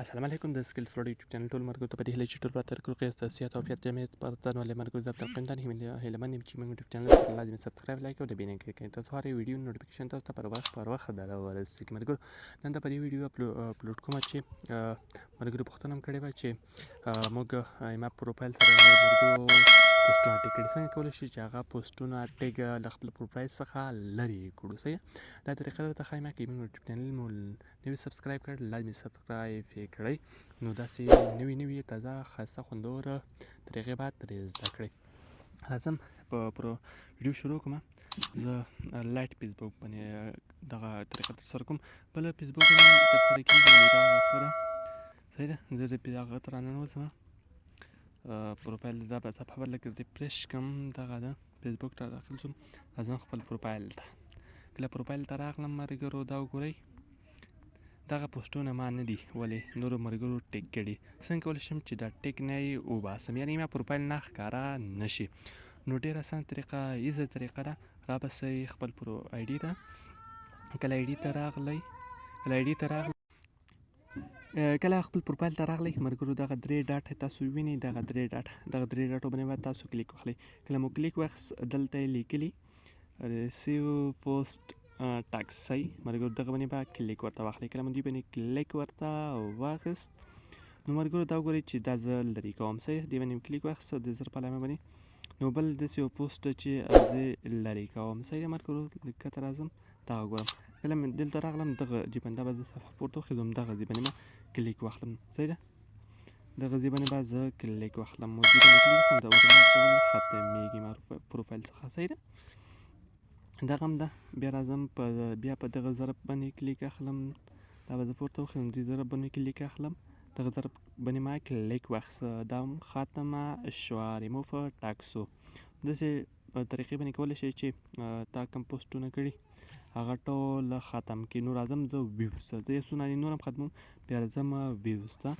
السلام علیکم د سکلز ورډ یوټیوب چینل ټول مرګو ته په دې هیله چې ټول به تر کړو قیاس تاسیات او فیات جمعیت پر ځان ولې مرګو د دتلکرام د هیلمن چې موږ یوټیوب چینل سره لازم سبسکرایب لایک او د بینه کې کړئ تاسو هر ویډیو نوټیفیکیشن تاسو ته پر وخت درورسېږي مرګو نن د په دې ویډیو اپلوډ کوم چې مرګو پوښتنه هم کړې وه چې موږ ما پروفیل سره مرګو پوسټونه ټیګ کړي څنګه کولی شي چې هغه پوسټونه ټیګ له خپل پروفایل څخه لرې کړو صحیح دا طریقه درته ښایم که موږ یوټیوب چینل مو نوي سبسکرایب کړ لازمي سبسکرایب یې کړئ نو داسې نوي تازه ښایسته خوندوره طریقې باید ترې زده کړئ راځم په ویډیو شروع کوم زه لایټ فیسبوګ باندې دغه طریقه ترسره کوم بله فیسبوګ هم ترسره کېږي ولې دا ښه ده صحیح ده زه د هغه ته راننوځم پروفایل دا به صفحه لکه ریفریش کوم دغه ده فیسبوک ته داخل شوم راځم خپل پروفایل ته کله پروفایل ته راغلم ملګرو دا وګورئ دغه پوسټونه ما نه دي ولې نورو ملګرو ټیګ کړي څنګه کولی شم چې دا ټیګ نه یې وباسم یعنې ما پروفایل نه ښکاره نه شي نو ډېره اسانه طریقه ایزه طریقه ده رابسئ خپل ایډي ته کله ایډي ته راغلی کله خپل پروفایل ته راغلی مرګرو دغه درې ډاټ تاسو وینئ دغه درې ډاټو باندې باید تاسو کلیک واخلئ کله مو کلیک واخیست دلته یې لیکلي ریسیو پوسټ ټاکس صحیح مرګرو دغه باندې به کلیک ورته واخلئ کله مو دوی باندې کلیک ورته واخیست نو مرګرو دا وګورئ چې دا زه لرې کوم صحیح دې باندې مې کلیک واخیست د زر په علامه باندې نو بل داسې یو پوسټ چې زه لرې کوم صحیح مرګرو کته راځم دغه ګورم کله مې دلته راغلم دغه ځای باندې به زه صفحه پورته وخېږم دغه ځای باندې به کلیک واخلم صحیح ده دغه ځای باندې به زه کلیک واخلم او دې باندې کلیک وکړم د اتومات ډول ختمیږي ما پروفایل څخه صحیح ده دغه هم ده بیا راځم بیا په دغه ضرب باندې کلیک اخلم دا به زه پورته وخېږم دې ضرب باندې کلیک اخلم دغه ضرب باندې ما کلیک واخیسته دا هم ختمه شوه ریموف ټاکسو داسې طریقې باندې کولی شئ چې تا کوم پوسټونه کړي هغه ټول ختم کړي نو راځم زه ویوز ته د یو څو نور هم ختموم بیا راځم ویوز ته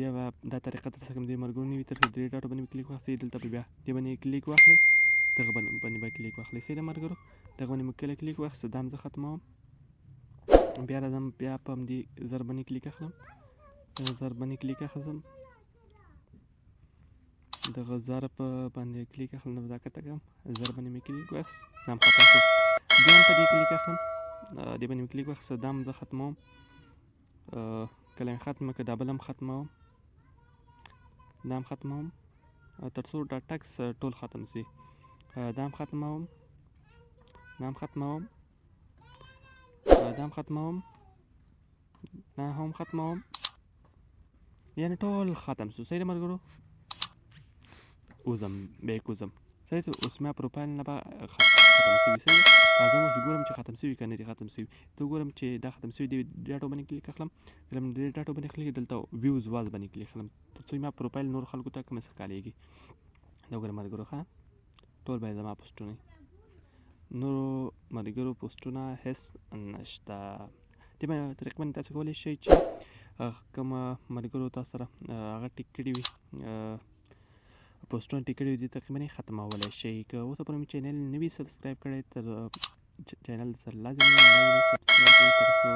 بیا به دا طریقه ترسره کوم دې مرګونی وي تر درې ډاټو باندې کلیک واخلئ دلته به بیا دې باندې کلیک واخلئ دغه باندې به کلیک واخلئ صحیح ده ملګرو دغه باندې مو کله کلیک واخیست دا هم زه ختموم بیا راځم بیا په همدې زر باندې کلیک اخلم دغه زر باندې کلیک اخلم دغه ضرب باندې کلیک اخلم دا کته کوم زر باندې مې کلیک واخیست دا هم ختم شو بیا هم په دې کلیک اخلم دې باندې مې کلیک واخیست دا هم زه ختموم کله مې ختمه کړه دا بل هم ختموم دا هم ختموم تر څو دا ټکس ټول ختم شي دا هم ختموم دا هم ختموم دا هم ختموم دا هم ختموم یعنې ټول ختم شو صحیح ده ملګرو اوزم بیک اوزم صحیح ده اوس ما پروفایل نه به ختم شوي صحیح ده راځم اوس ګورم چې ختم شوي که نه دي ختم شوي ته ګورم چې دا ختم شوي دي ډاټو باندې کلیک اخلم کله مې دې ډاټو باندې کلیک دلته ویوز واز باندې کلیک اخلم تر څو ما پروفایل نور خلکو ته کوم څه ښکارېږي دا ګوره ملګرو ښه ټول باید زما پوسټونه نورو ملګرو پوسټونه هېڅ نشته دې طریقې باندې تاسو کولی شئ چې کوم ملګرو تاسو سره هغه ټیک کړي وي پوسټونه ټیک کړي وي دې طریقې باندې ختمولی شئ که اوسه پورې مې چینل نه وي سبسکرایب کړی تر چینل سره لازم سبسکرایب کړئ تر څو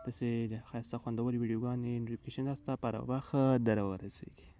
داسې ښایسته خوندورې ویډیوګانې نوټیفیکیشن تاسو ته پر وخت درورسېږي